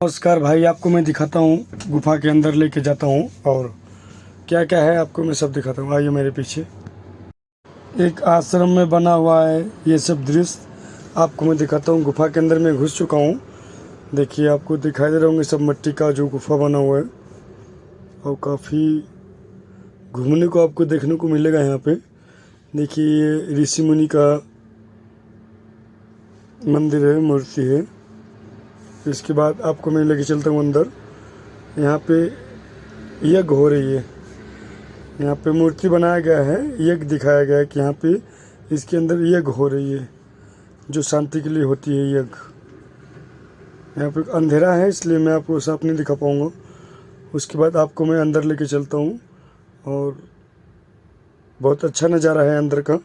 नमस्कार भाई, आपको मैं दिखाता हूँ, गुफा के अंदर लेके जाता हूँ और क्या क्या है आपको मैं सब दिखाता हूँ। आइए मेरे पीछे। एक आश्रम में बना हुआ है ये सब दृश्य आपको मैं दिखाता हूँ। गुफा के अंदर मैं घुस चुका हूँ। देखिए आपको दिखाई दे रहे होंगे सब मट्टी का जो गुफा बना हुआ है और काफ़ी घूमने को आपको देखने को मिलेगा यहाँ पे। देखिए ये ऋषि मुनि का मंदिर है, मूर्ति है। इसके बाद आपको मैं लेके चलता हूँ अंदर। यहाँ पे यज्ञ हो रही है, यहाँ पे मूर्ति बनाया गया है, यज्ञ दिखाया गया है कि यहाँ पे इसके अंदर यज्ञ हो रही है जो शांति के लिए होती है यज्ञ। यहाँ पे अंधेरा है इसलिए मैं आपको साफ नहीं दिखा पाऊँगा। उसके बाद आपको मैं अंदर लेके चलता हूँ और बहुत अच्छा नज़ारा है अंदर का।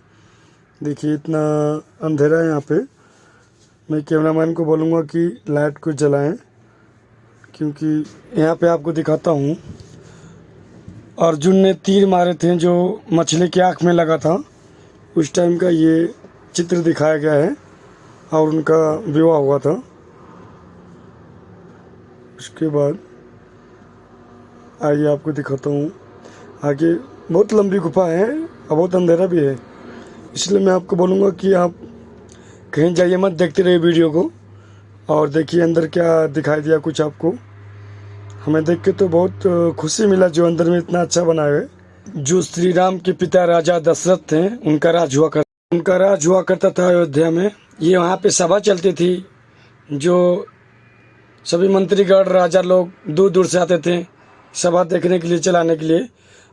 देखिए इतना अंधेरा है यहाँ पे। मैं कैमरामैन को बोलूँगा कि लाइट को जलाएं, क्योंकि यहाँ पे आपको दिखाता हूँ अर्जुन ने तीर मारे थे जो मछली की आँख में लगा था, उस टाइम का ये चित्र दिखाया गया है और उनका विवाह हुआ था। उसके बाद आइए आपको दिखाता हूँ आगे। बहुत लंबी गुफा है और बहुत अंधेरा भी है, इसलिए मैं आपको बोलूँगा कि आप कहीं जाइए मत, देखते रहिए वीडियो को और देखिए अंदर क्या दिखाई दिया कुछ आपको। हमें देख के तो बहुत खुशी मिला जो अंदर में इतना अच्छा बना है। जो श्री राम के पिता राजा दशरथ थे उनका राज हुआ करता था अयोध्या में। ये वहाँ पे सभा चलती थी, जो सभी मंत्रीगण राजा लोग दूर दूर से आते थे सभा देखने के लिए, चलाने के लिए।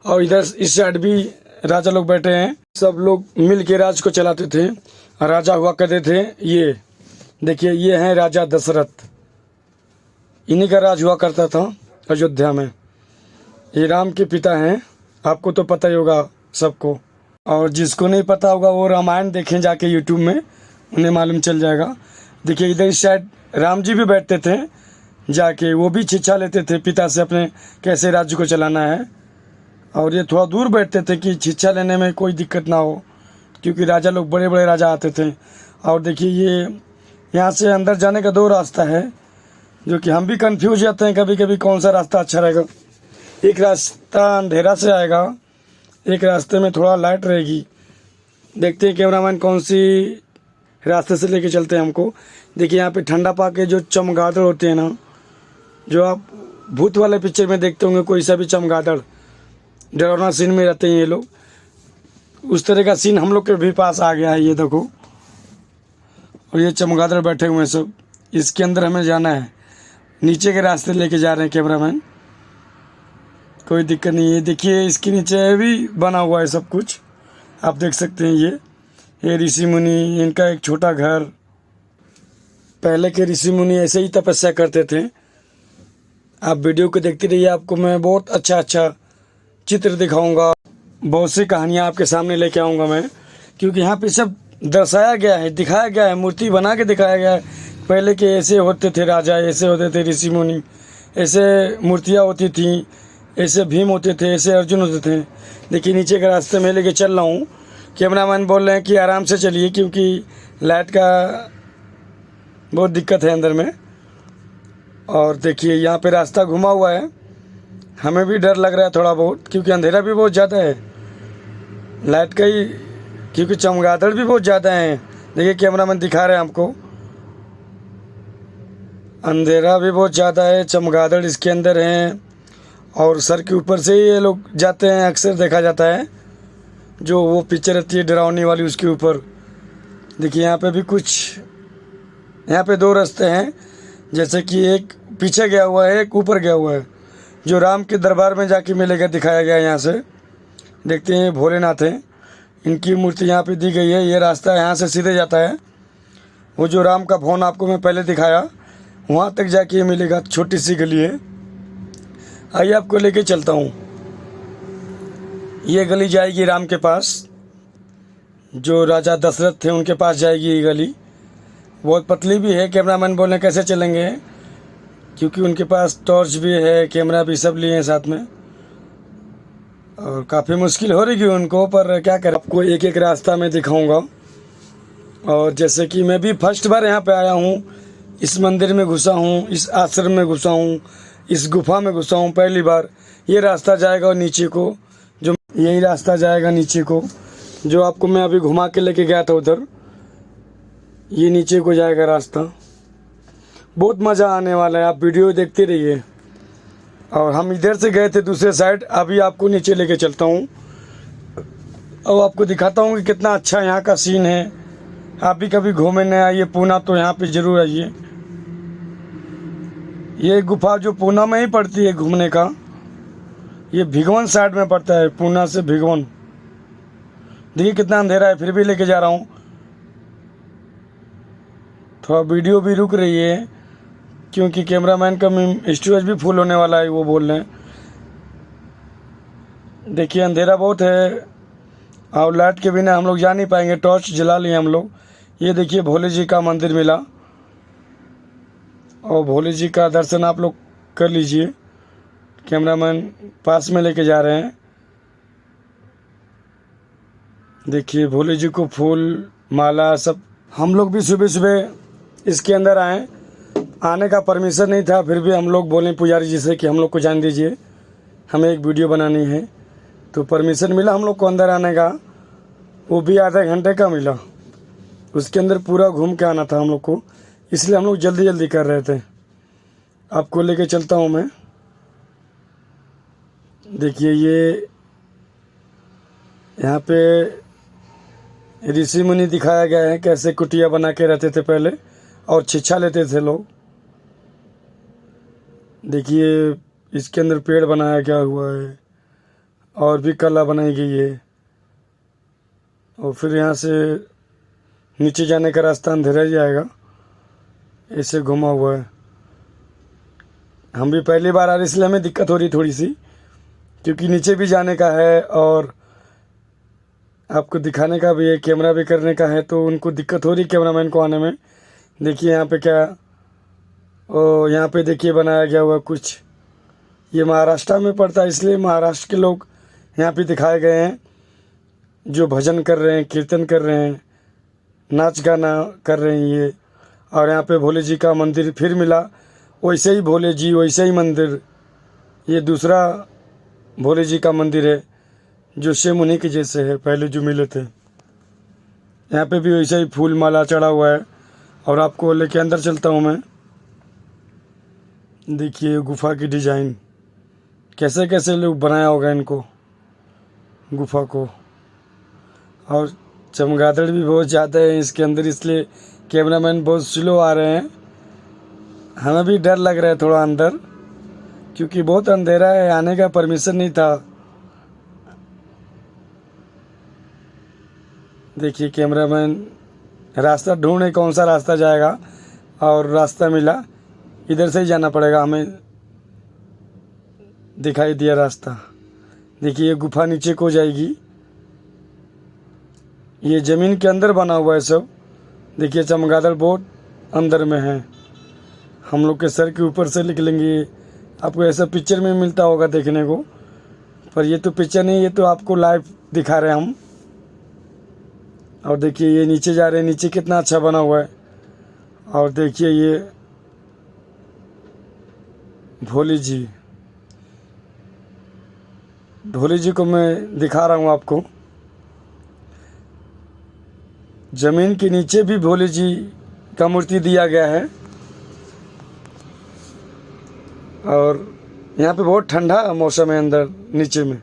और इधर इस साइड भी राजा लोग बैठे हैं, सब लोग मिल के राज को चलाते थे। राजा हुआ करते थे ये देखिए, ये हैं राजा दशरथ, इन्हीं का राज हुआ करता था अयोध्या में। ये राम के पिता हैं, आपको तो पता ही होगा सबको, और जिसको नहीं पता होगा वो रामायण देखें जाके यूट्यूब में, उन्हें मालूम चल जाएगा। देखिए इधर इस साइड राम जी भी बैठते थे जाके, वो भी शिक्षा लेते थे पिता से अपने कैसे राज्य को चलाना है। और ये थोड़ा दूर बैठते थे कि शिक्षा लेने में कोई दिक्कत ना हो, क्योंकि राजा लोग बड़े बड़े राजा आते थे। और देखिए ये यहाँ से अंदर जाने का दो रास्ता है, जो कि हम भी कंफ्यूज जाते हैं कभी कभी कौन सा रास्ता अच्छा रहेगा। एक रास्ता अंधेरा से आएगा, एक रास्ते में थोड़ा लाइट रहेगी। देखते हैं कैमरामैन कौन सी रास्ते से लेके चलते हैं हमको। देखिए यहाँ पे ठंडा पाके जो चमगादड़ होते हैं ना, जो आप भूत वाले पिक्चर में देखते होंगे, कोई सा भी चमगादड़ डरावना सीन में रहते हैं ये लोग, उस तरह का सीन हम लोग के भी पास आ गया है। ये देखो, और ये चमगादड़ बैठे हुए हैं सब। इसके अंदर हमें जाना है, नीचे के रास्ते लेके जा रहे हैं कैमरामैन, कोई दिक्कत नहीं है। देखिए इसके नीचे भी बना हुआ है सब कुछ, आप देख सकते हैं। ये ऋषि मुनि, इनका एक छोटा घर। पहले के ऋषि मुनि ऐसे ही तपस्या करते थे। आप वीडियो को देखते रहिए, आपको मैं बहुत अच्छा चित्र दिखाऊंगा, बहुत सी कहानियाँ आपके सामने लेके आऊँगा मैं, क्योंकि यहाँ पे सब दर्शाया गया है, दिखाया गया है, मूर्ति बना के दिखाया गया है। पहले के ऐसे होते थे राजा, ऐसे होते थे ऋषि मुनि, ऐसे मूर्तियाँ होती थी, ऐसे भीम होते थे, ऐसे अर्जुन होते थे। देखिए नीचे के रास्ते में लेके चल रहा हूँ। कैमरामैन बोल रहे हैं कि आराम से चलिए, क्योंकि लाइट का बहुत दिक्कत है अंदर में। और देखिए यहाँ पे रास्ता घुमा हुआ है, हमें भी डर लग रहा है थोड़ा बहुत, क्योंकि अंधेरा भी बहुत ज़्यादा है लाइट का ही, क्योंकि चमगादड़ भी बहुत ज़्यादा हैं। देखिए कैमरामैन दिखा रहे हैं हमको, अंधेरा भी बहुत ज़्यादा है, चमगादड़ इसके अंदर हैं। और सर के ऊपर से ही ये लोग जाते हैं, अक्सर देखा जाता है, जो वो पिक्चर रहती है डरावनी वाली, उसके ऊपर। देखिए यहाँ पे भी कुछ, यहाँ पे दो रास्ते हैं, जैसे कि एक पीछे गया हुआ है, एक ऊपर गया हुआ है, जो राम के दरबार में जाके मिलेगा, दिखाया गया है। यहाँ से देखते हैं भोलेनाथ हैं, इनकी मूर्ति यहाँ पे दी गई है। ये रास्ता यहाँ से सीधे जाता है, वो जो राम का भवन आपको मैं पहले दिखाया, वहाँ तक जाके मिलेगा, छोटी सी गली है। आइए आपको लेके चलता हूँ। ये गली जाएगी राम के पास, जो राजा दशरथ थे उनके पास जाएगी ये गली। बहुत पतली भी है, कैमरामैन बोल रहे हैं कैसे चलेंगे, क्योंकि उनके पास टॉर्च भी है, कैमरा भी सब लिए हैं साथ में, और काफ़ी मुश्किल हो रही है उनको, पर क्या करें, आपको एक एक रास्ता मैं दिखाऊंगा। और जैसे कि मैं भी फर्स्ट बार यहाँ पे आया हूँ, इस मंदिर में घुसा हूँ, इस आश्रम में घुसा हूँ, इस गुफा में घुसा हूँ पहली बार। ये रास्ता जाएगा और नीचे को, जो यही रास्ता जाएगा नीचे को, जो आपको मैं अभी घुमा के लेके गया था उधर, ये नीचे को जाएगा रास्ता। बहुत मज़ा आने वाला है, आप वीडियो देखते रहिए। और हम इधर से गए थे दूसरे साइड, अभी आपको नीचे लेके चलता हूँ और आपको दिखाता हूँ कि कितना अच्छा यहाँ का सीन है। आप भी कभी घूमने न आइए पूना तो यहाँ पे ज़रूर आइए। ये गुफा जो पूना में ही पड़ती है घूमने का, ये भिगवन साइड में पड़ता है, पूना से भिगवन। देखिए कितना अंधेरा है, फिर भी लेके जा रहा हूँ। थोड़ा वीडियो भी रुक रही है क्योंकि कैमरामैन का स्टोरेज भी फुल होने वाला है, वो बोल रहे हैं। देखिए अंधेरा बहुत है और लाइट के बिना हम लोग जा नहीं पाएंगे, टॉर्च जला लिए हम लोग। ये देखिए भोले जी का मंदिर मिला और भोले जी का दर्शन आप लोग कर लीजिए। कैमरामैन पास में लेके जा रहे हैं। देखिए भोले जी को फूल माला सब। हम लोग भी सुबह सुबह इसके अंदर आए, आने का परमिशन नहीं था, फिर भी हम लोग बोले पुजारी जी से कि हम लोग को जाने दीजिए, हमें एक वीडियो बनानी है। तो परमिशन मिला हम लोग को अंदर आने का, वो भी आधे घंटे का मिला। उसके अंदर पूरा घूम के आना था हम लोग को, इसलिए हम लोग जल्दी जल्दी कर रहे थे। आपको लेके चलता हूँ मैं। देखिए ये यहाँ पे ऋषि मुनि दिखाया गया है, कैसे कुटिया बना के रहते थे पहले और शिक्षा लेते थे लोग। देखिए इसके अंदर पेड़ बनाया गया हुआ है और भी कला बनाई गई है। और फिर यहाँ से नीचे जाने का रास्ता अंधेरा ही आएगा, ऐसे घुमा हुआ है। हम भी पहली बार आ रहे इसलिए हमें दिक्कत हो रही थोड़ी सी, क्योंकि नीचे भी जाने का है और आपको दिखाने का भी है, कैमरा भी करने का है, तो उनको दिक्कत हो रही कैमरामैन को आने में। देखिए यहाँ पे क्या, ओ यहाँ पे देखिए बनाया गया हुआ कुछ, ये महाराष्ट्र में पड़ता है इसलिए महाराष्ट्र के लोग यहाँ पे दिखाए गए हैं, जो भजन कर रहे हैं, कीर्तन कर रहे हैं, नाच गाना कर रहे हैं ये। और यहाँ पे भोले जी का मंदिर फिर मिला, वैसे ही भोले जी वैसे ही मंदिर। ये दूसरा भोले जी का मंदिर है जो सेम उन्हीं के जैसे है पहले जो मिले थे। यहाँ पे भी वैसे ही फूल माला चढ़ा हुआ है। और आपको लेके अंदर चलता हूँ मैं। देखिए गुफा की डिज़ाइन, कैसे कैसे लोग बनाया होगा इनको गुफा को। और चमगादड़ भी बहुत ज़्यादा है इसके अंदर, इसलिए कैमरामैन बहुत स्लो आ रहे हैं। हमें भी डर लग रहा है थोड़ा अंदर, क्योंकि बहुत अंधेरा है, आने का परमिशन नहीं था। देखिए कैमरामैन रास्ता ढूंढे कौन सा रास्ता जाएगा, और रास्ता मिला, इधर से ही जाना पड़ेगा हमें। दिखाई दिया रास्ता। देखिए ये गुफा नीचे को जाएगी, ये ज़मीन के अंदर बना हुआ है सब। देखिए चमगादड़ बहुत अंदर में है, हम लोग के सर के ऊपर से निकलेंगे। आपको ऐसा पिक्चर में मिलता होगा देखने को, पर ये तो पिक्चर नहीं, ये तो आपको लाइव दिखा रहे हैं हम। और देखिए ये नीचे जा रहे हैं, नीचे कितना अच्छा बना हुआ है। और देखिए ये भोले जी, भोले जी को मैं दिखा रहा हूँ आपको। ज़मीन के नीचे भी भोले जी का मूर्ति दिया गया है। और यहाँ पे बहुत ठंडा मौसम है अंदर नीचे में।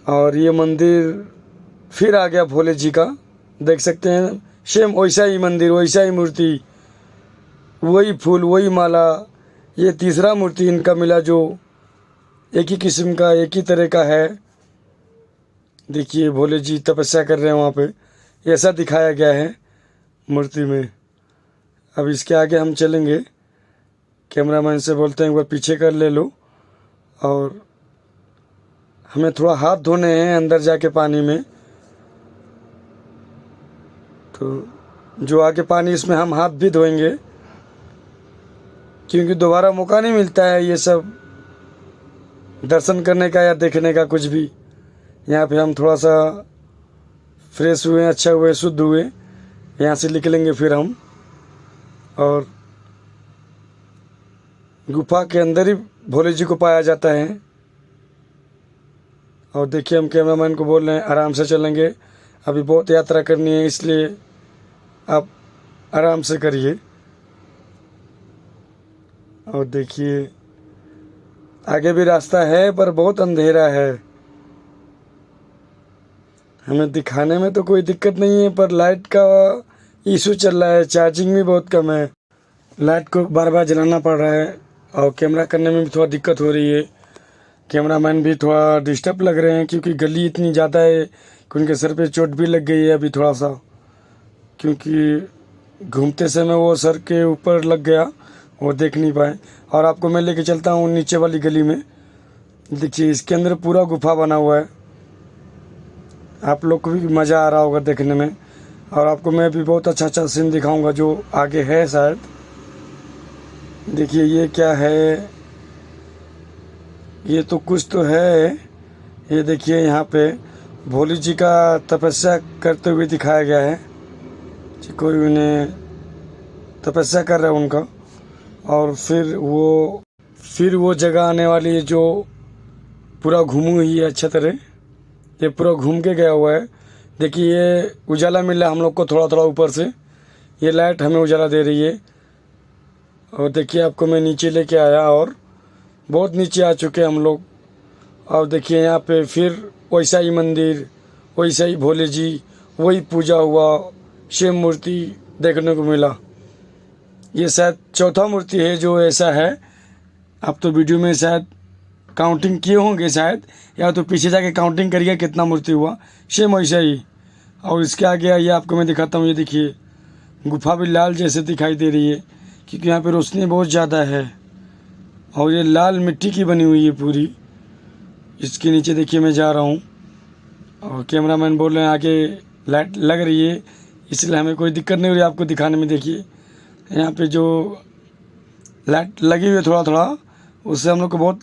और ये मंदिर फिर आ गया भोले जी का, देख सकते हैं सेम वैसा ही मंदिर, वैसा ही मूर्ति, वही फूल, वही माला। ये तीसरा मूर्ति इनका मिला जो एक ही किस्म का, एक ही तरह का है। देखिए भोले जी तपस्या कर रहे हैं वहाँ पे, ऐसा दिखाया गया है मूर्ति में। अब इसके आगे हम चलेंगे, कैमरामैन से बोलते हैं एक बार पीछे कर ले लो। और हमें थोड़ा हाथ धोने हैं अंदर जाके पानी में, तो जो आगे पानी इसमें हम हाथ भी धोएंगे, क्योंकि दोबारा मौका नहीं मिलता है ये सब दर्शन करने का या देखने का कुछ भी। यहाँ पे हम थोड़ा सा फ्रेश हुए, अच्छा हुए, शुद्ध हुए, यहाँ से निकलेंगे फिर हम, और गुफा के अंदर ही भोले जी को पाया जाता है। और देखिए हम कैमरामैन को बोल रहे हैं आराम से चलेंगे, अभी बहुत यात्रा करनी है, इसलिए आप आराम से करिए। और देखिए आगे भी रास्ता है पर बहुत अंधेरा है। हमें दिखाने में तो कोई दिक्कत नहीं है, पर लाइट का इशू चल रहा है, चार्जिंग भी बहुत कम है, लाइट को बार बार जलाना पड़ रहा है, और कैमरा करने में भी थोड़ा दिक्कत हो रही है। कैमरामैन भी थोड़ा डिस्टर्ब लग रहे हैं, क्योंकि गली इतनी ज़्यादा है कि उनके सर पे चोट भी लग गई है अभी थोड़ा सा, क्योंकि घूमते समय वो सर के ऊपर लग गया, वो देख नहीं पाए। और आपको मैं लेके चलता हूँ नीचे वाली गली में। देखिए इसके अंदर पूरा गुफा बना हुआ है, आप लोग को भी मज़ा आ रहा होगा देखने में। और आपको मैं भी बहुत अच्छा अच्छा सीन दिखाऊंगा जो आगे है शायद। देखिए ये क्या है, ये तो कुछ तो है। ये देखिए यहाँ पे भोले जी का तपस्या करते हुए दिखाया गया है कि कोई उन्हें तपस्या कर रहा है उनका, और फिर वो जगह आने वाली है जो पूरा घूमी हुई है अच्छा तरह, ये पूरा घूम के गया हुआ है। देखिए ये उजाला मिल रहा है हम लोग को थोड़ा थोड़ा ऊपर से, ये लाइट हमें उजाला दे रही है। और देखिए आपको मैं नीचे लेके आया, और बहुत नीचे आ चुके हम लोग। और देखिए यहाँ पे फिर वैसा ही मंदिर, वैसा ही भोले जी, वही पूजा हुआ, सेम मूर्ति देखने को मिला। ये शायद चौथा मूर्ति है जो ऐसा है। आप तो वीडियो में शायद काउंटिंग किए होंगे शायद, या तो पीछे जाके काउंटिंग करिए कितना मूर्ति हुआ, सेम वैसा ही। और इसके आगे आइए आपको मैं दिखाता हूँ। ये देखिए गुफा भी लाल जैसे दिखाई दे रही है, क्योंकि यहाँ पे रोशनी बहुत ज़्यादा है, और ये लाल मिट्टी की बनी हुई है पूरी। इसके नीचे देखिए मैं जा रहा हूँ, और कैमरामैन बोल रहे हैं आगे लाइट लग रही है, इसलिए हमें कोई दिक्कत नहीं हो रही है आपको दिखाने में। देखिए यहाँ पे जो लाइट लगी हुई है थोड़ा थोड़ा, उससे हम लोग को बहुत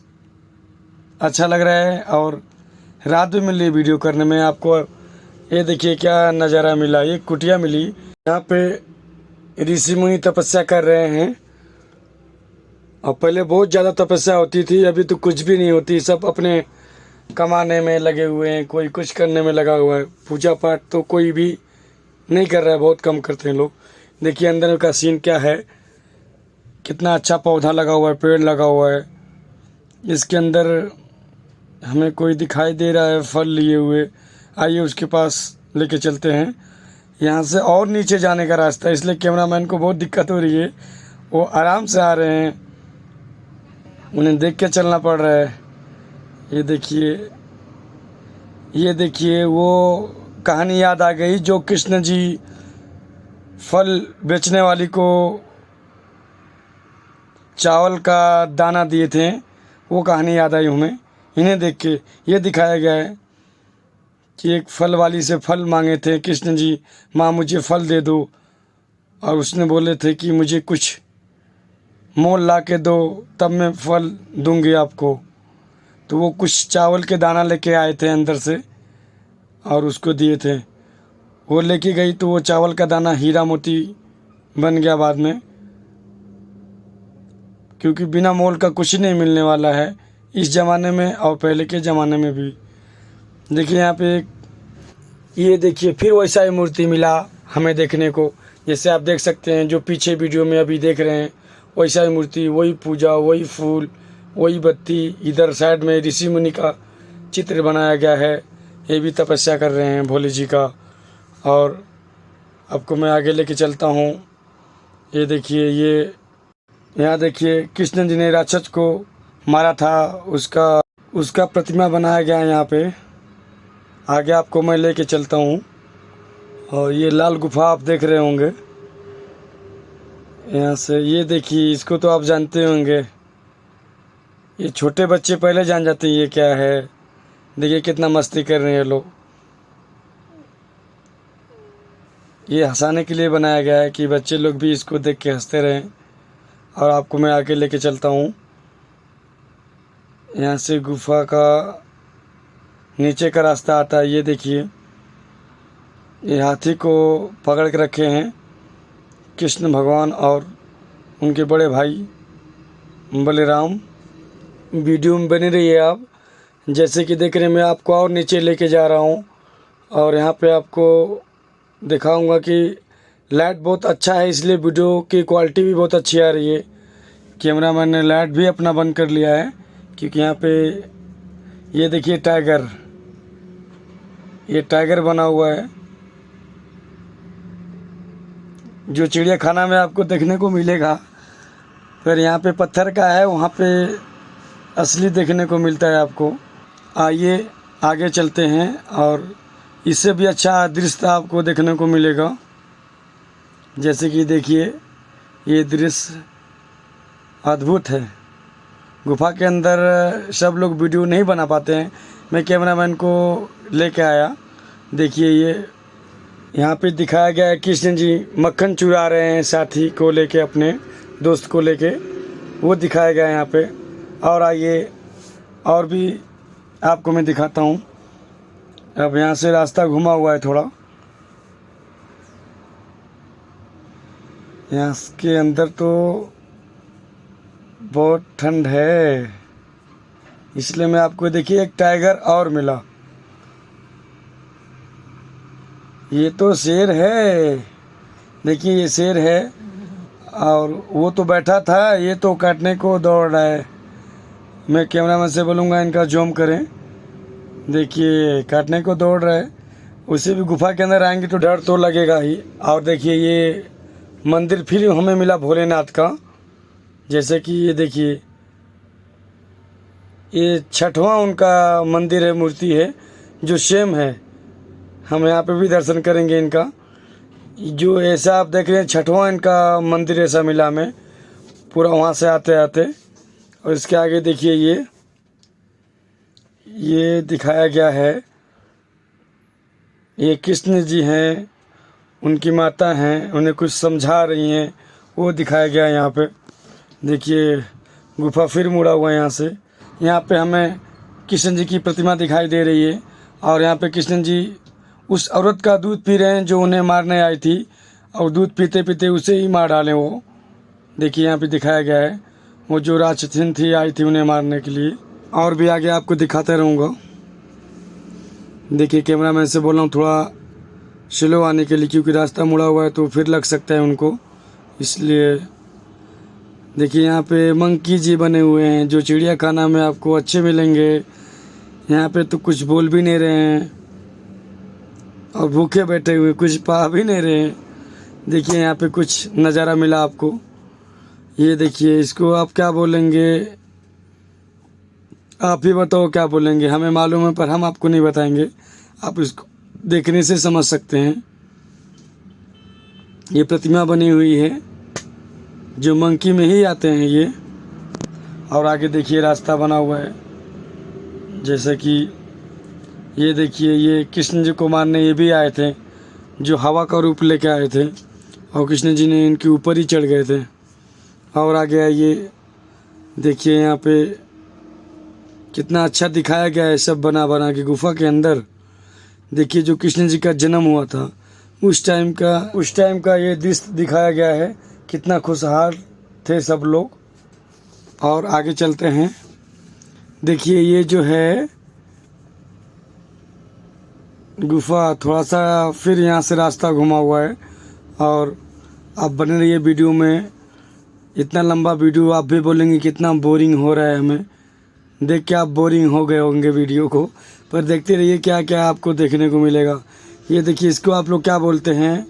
अच्छा लग रहा है, और रात भी मिल रही है वीडियो करने में आपको। ये देखिए क्या नज़ारा मिला, ये कुटिया मिली, यहाँ पे ऋषि मुनि तपस्या कर रहे हैं। और पहले बहुत ज़्यादा तपस्या होती थी, अभी तो कुछ भी नहीं होती, सब अपने कमाने में लगे हुए हैं, कोई कुछ करने में लगा हुआ है। पूजा पाठ तो कोई भी नहीं कर रहा है, बहुत कम करते हैं लोग। देखिए अंदर का सीन क्या है, कितना अच्छा पौधा लगा हुआ है, पेड़ लगा हुआ है। इसके अंदर हमें कोई दिखाई दे रहा है फल लिए हुए, आइए उसके पास लेके चलते हैं। यहाँ से और नीचे जाने का रास्ता है, इसलिए कैमरामैन को बहुत दिक्कत हो रही है, वो आराम से आ रहे हैं, उन्हें देख के चलना पड़ रहा है। ये देखिए वो कहानी याद आ गई जो कृष्ण जी फल बेचने वाली को चावल का दाना दिए थे, वो कहानी याद आई हमें इन्हें देख के। ये दिखाया गया है कि एक फल वाली से फल मांगे थे कृष्ण जी, माँ मुझे फल दे दो, और उसने बोले थे कि मुझे कुछ मोल ला के दो तब मैं फल दूंगी आपको। तो वो कुछ चावल के दाना लेके आए थे अंदर से, और उसको दिए थे, वो लेके गई तो वो चावल का दाना हीरा मोती बन गया बाद में, क्योंकि बिना मोल का कुछ नहीं मिलने वाला है इस ज़माने में और पहले के ज़माने में भी। देखिए यहाँ पे ये देखिए फिर वैसा ही मूर्ति मिला हमें देखने को, जैसे आप देख सकते हैं जो पीछे वीडियो में अभी देख रहे हैं, वैसा ही मूर्ति, वही पूजा, वही फूल, वही बत्ती। इधर साइड में ऋषि मुनि का चित्र बनाया गया है, ये भी तपस्या कर रहे हैं भोले जी का। और आपको मैं आगे लेके चलता हूँ। ये देखिए यहाँ देखिए कृष्ण जी ने राक्षस को मारा था, उसका प्रतिमा बनाया गया है यहाँ पे। आगे आपको मैं लेके चलता हूँ, और ये लाल गुफा आप देख रहे होंगे यहाँ से। ये देखिए इसको तो आप जानते होंगे, ये छोटे बच्चे पहले जान जाते हैं ये क्या है। देखिए कितना मस्ती कर रहे हैं लोग, ये हंसाने के लिए बनाया गया है कि बच्चे लोग भी इसको देख के हंसते रहें। और आपको मैं आगे लेके चलता हूँ, यहाँ से गुफा का नीचे का रास्ता आता है। ये देखिए ये हाथी को पकड़ के रखे हैं कृष्ण भगवान और उनके बड़े भाई बलराम। वीडियो में बने रहिए आप। जैसे कि देख रहे हैं, मैं आपको और नीचे लेके जा रहा हूँ और यहाँ पे आपको दिखाऊंगा कि लाइट बहुत अच्छा है, इसलिए वीडियो की क्वालिटी भी बहुत अच्छी आ रही है। कैमरामैन ने लाइट भी अपना बंद कर लिया है क्योंकि यहाँ पे ये देखिए टाइगर, ये टाइगर बना हुआ है जो चिड़ियाखाना में आपको देखने को मिलेगा। फिर यहाँ पे पत्थर का है, वहाँ पे असली देखने को मिलता है आपको। आइए आगे चलते हैं और इससे भी अच्छा दृश्य आपको देखने को मिलेगा। जैसे कि देखिए, ये दृश्य अद्भुत है। गुफा के अंदर सब लोग वीडियो नहीं बना पाते हैं, मैं कैमरामैन को लेके आया। देखिए ये यहाँ पे दिखाया गया है कृष्ण जी मक्खन चुरा रहे हैं साथी को लेके, अपने दोस्त को लेके, वो दिखाया गया है यहाँ पे। और आइए और भी आपको मैं दिखाता हूँ। अब यहाँ से रास्ता घुमा हुआ है थोड़ा, यहाँ के अंदर तो बहुत ठंड है, इसलिए मैं आपको देखिए एक टाइगर और मिला। ये तो शेर है, देखिए ये शेर है और वो तो बैठा था, ये तो काटने को दौड़ रहा है। मैं कैमरामैन से बोलूँगा इनका जूम करें। देखिए काटने को दौड़ रहा है। उसे भी गुफा के अंदर आएंगे तो डर तो लगेगा ही। और देखिए ये मंदिर फिर हमें मिला भोलेनाथ का। जैसे कि ये देखिए, ये छठवां उनका मंदिर है, मूर्ति है जो सेम है। हम यहाँ पे भी दर्शन करेंगे इनका। जो ऐसा आप देख रहे हैं छठवां इनका मंदिर ऐसा मिला हमें, पूरा वहाँ से आते आते। और इसके आगे देखिए ये दिखाया गया है, ये कृष्ण जी हैं, उनकी माता हैं, उन्हें कुछ समझा रही हैं, वो दिखाया गया है यहाँ पे। देखिए गुफा फिर मुड़ा हुआ है यहाँ से। यहाँ पे हमें कृष्ण जी की प्रतिमा दिखाई दे रही है और यहाँ पे कृष्ण जी उस औरत का दूध पी रहे हैं जो उन्हें मारने आई थी, और दूध पीते पीते उसे ही मार डालें वो। देखिए यहाँ पे दिखाया गया है, वो जो राक्षसिन थी आई थी उन्हें मारने के लिए। और भी आगे आपको दिखाते रहूँगा। देखिए कैमरामैन से बोल रहा हूँ थोड़ा स्लो आने के लिए, क्योंकि रास्ता मुड़ा हुआ है तो फिर लग सकता है उनको, इसलिए। देखिए यहाँ पे मंकी जी बने हुए हैं जो चिड़ियाखाना में आपको अच्छे मिलेंगे। यहाँ पे तो कुछ बोल भी नहीं रहे हैं और भूखे बैठे हुए, कुछ पा भी नहीं रहे हैं। देखिए यहाँ पे कुछ नज़ारा मिला आपको। ये देखिए, इसको आप क्या बोलेंगे, आप ही बताओ क्या बोलेंगे। हमें मालूम है पर हम आपको नहीं बताएंगे, आप इसको देखने से समझ सकते हैं। ये प्रतिमा बनी हुई है जो मंकी में ही आते हैं ये। और आगे देखिए रास्ता बना हुआ है। जैसे कि ये देखिए, ये कृष्ण जी को मारने ये भी आए थे जो हवा का रूप लेके आए थे, और कृष्ण जी ने इनके ऊपर ही चढ़ गए थे। और आगे आइए, देखिए यहाँ पे कितना अच्छा दिखाया गया है सब बना बना के गुफा के अंदर। देखिए जो कृष्ण जी का जन्म हुआ था उस टाइम का ये दृश्य दिखाया गया है। कितना खुशहाल थे सब लोग। और आगे चलते हैं। देखिए ये जो है गुफा, थोड़ा सा फिर यहाँ से रास्ता घुमा हुआ है। और आप बने रहिए वीडियो में। इतना लंबा वीडियो आप भी बोलेंगे कितना बोरिंग हो रहा है, हमें देख के आप बोरिंग हो गए होंगे वीडियो को, पर देखते रहिए क्या क्या आपको देखने को मिलेगा। ये देखिए, इसको आप लोग क्या बोलते हैं,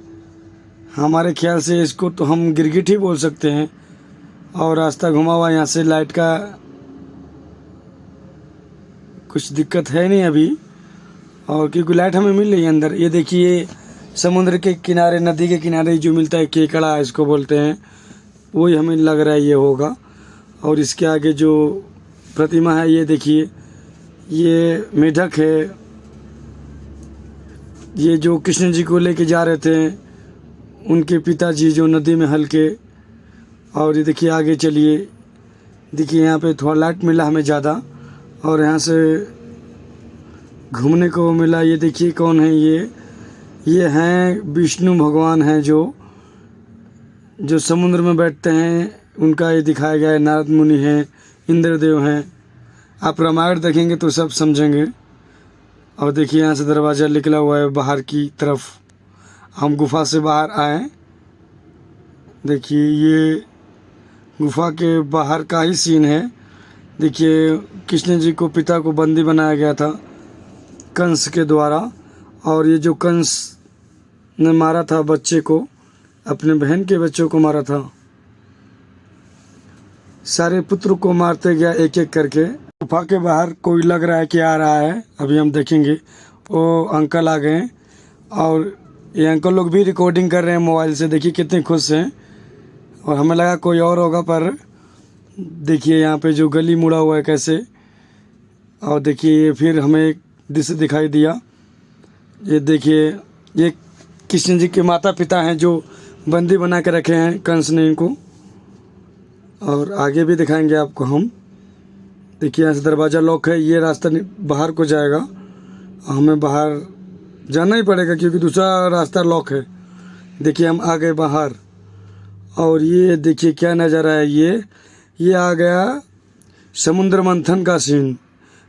हमारे ख्याल से इसको तो हम गिरगिट ही बोल सकते हैं। और रास्ता घुमा हुआ, यहाँ से लाइट का कुछ दिक्कत है नहीं अभी, और क्योंकि लाइट हमें मिल रही है अंदर। ये देखिए समुद्र के किनारे, नदी के किनारे जो मिलता है केकड़ा इसको बोलते हैं, वही हमें लग रहा है ये होगा। और इसके आगे जो प्रतिमा है ये देखिए, ये मेढक है। ये जो कृष्ण जी को लेके जा रहे थे उनके पिताजी जो नदी में हल्के। और ये देखिए आगे चलिए, देखिए यहाँ पे थोड़ा लाइट मिला हमें ज़्यादा, और यहाँ से घूमने को मिला। ये देखिए कौन है, ये हैं विष्णु भगवान हैं जो समुद्र में बैठते हैं, उनका ये दिखाया गया है। नारद मुनि हैं, इंद्रदेव हैं। आप रामायण देखेंगे तो सब समझेंगे। और देखिए यहाँ से दरवाज़ा निकला हुआ है बाहर की तरफ। हम गुफा से बाहर आए। देखिए ये गुफा के बाहर का ही सीन है। देखिए कृष्ण जी को, पिता को बंदी बनाया गया था कंस के द्वारा। और ये जो कंस ने मारा था बच्चे को, अपने बहन के बच्चों को मारा था, सारे पुत्र को मारते गया एक एक करके। गुफा के बाहर कोई लग रहा है कि आ रहा है, अभी हम देखेंगे। वो अंकल आ गए और ये अंकल लोग भी रिकॉर्डिंग कर रहे हैं मोबाइल से। देखिए कितने खुश हैं। और हमें लगा कोई और होगा, पर देखिए यहाँ पे जो गली मुड़ा हुआ है कैसे। और देखिए फिर हमें एक दृश्य दिखाई दिया। ये देखिए ये कृष्ण जी के माता पिता हैं जो बंदी बना के रखे हैं कंस ने इनको। और आगे भी दिखाएंगे आपको हम। देखिए यहाँ से दरवाज़ा लॉक है। ये रास्ता बाहर को जाएगा, हमें बाहर जाना ही पड़ेगा क्योंकि दूसरा रास्ता लॉक है। देखिए हम आ गए बाहर। और ये देखिए क्या नज़ारा है। ये आ गया समुद्र मंथन का सीन।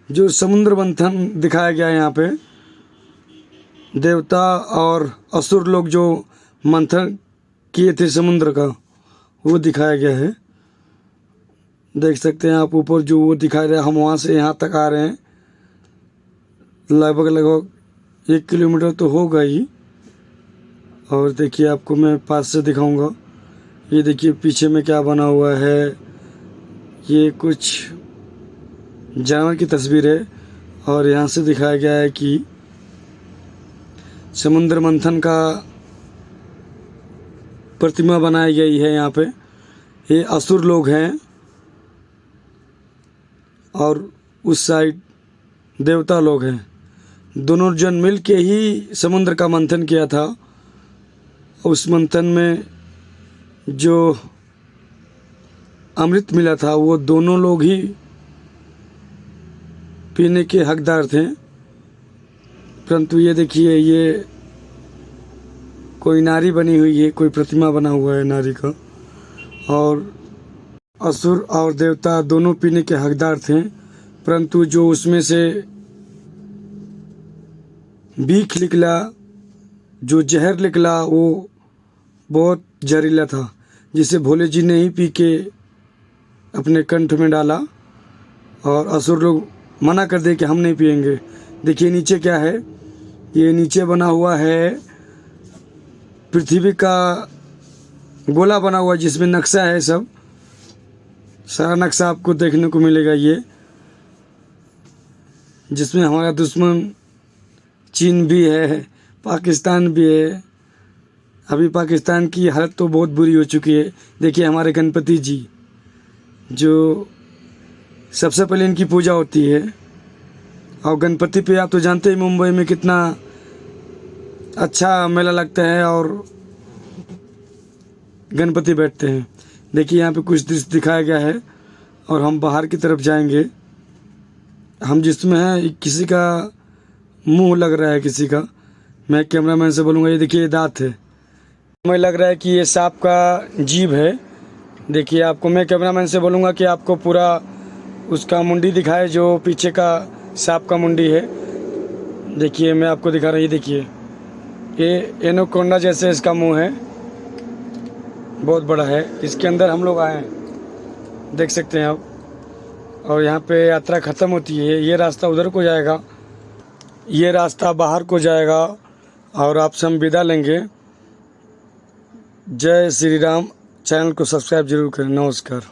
जो समुद्र मंथन दिखाया गया है यहाँ पे, देवता और असुर लोग जो मंथन किए थे समुद्र का, वो दिखाया गया है। देख सकते हैं आप ऊपर जो वो दिखा रहे हैं। हम वहाँ से यहाँ तक आ रहे हैं, लगभग 1 किलोमीटर तो होगा ही। और देखिए आपको मैं पास से दिखाऊंगा। ये देखिए पीछे में क्या बना हुआ है। ये कुछ जानवर की तस्वीर है। और यहाँ से दिखाया गया है कि समुद्र मंथन का प्रतिमा बनाई गई है यहाँ पे। ये असुर लोग हैं और उस साइड देवता लोग हैं। दोनों जन मिल के ही समुद्र का मंथन किया था। उस मंथन में जो अमृत मिला था वो दोनों लोग ही पीने के हकदार थे। परंतु ये देखिए ये कोई नारी बनी हुई है, कोई प्रतिमा बना हुआ है नारी का। और असुर और देवता दोनों पीने के हकदार थे, परंतु जो उसमें से बीख निकला, जो जहर निकला, वो बहुत जहरीला था, जिसे भोले जी ने ही पी के अपने कंठ में डाला। और असुर लोग मना कर दे कि हम नहीं पिएंगे। देखिए नीचे क्या है। ये नीचे बना हुआ है पृथ्वी का गोला बना हुआ, जिसमें नक्शा है। सब सारा नक्शा आपको देखने को मिलेगा। ये जिसमें हमारा दुश्मन चीन भी है, पाकिस्तान भी है। अभी पाकिस्तान की हालत तो बहुत बुरी हो चुकी है। देखिए हमारे गणपति जी, जो सबसे पहले इनकी पूजा होती है। और गणपति पे आप तो जानते ही मुंबई में कितना अच्छा मेला लगता है और गणपति बैठते हैं। देखिए यहाँ पे कुछ दृश्य दिखाया गया है। और हम बाहर की तरफ जाएंगे। हम जिसमें हैं किसी का मुंह लग रहा है, किसी का। मैं कैमरामैन से बोलूँगा ये देखिए दांत है। हमें लग रहा है कि ये सांप का जीभ है। देखिए आपको मैं कैमरामैन से बोलूँगा कि आपको पूरा उसका मुंडी दिखाए, जो पीछे का सांप का मुंडी है। देखिए मैं आपको दिखा रहा हूँ। ये देखिए ये एनोकोंडा जैसे इसका मुंह है, बहुत बड़ा है। इसके अंदर हम लोग आए हैं, देख सकते हैं आप। और यहाँ पे यात्रा ख़त्म होती है। ये रास्ता उधर को जाएगा, ये रास्ता बाहर को जाएगा। और आपसे हम विदा लेंगे। जय श्री राम। चैनल को सब्सक्राइब जरूर करें। नमस्कार।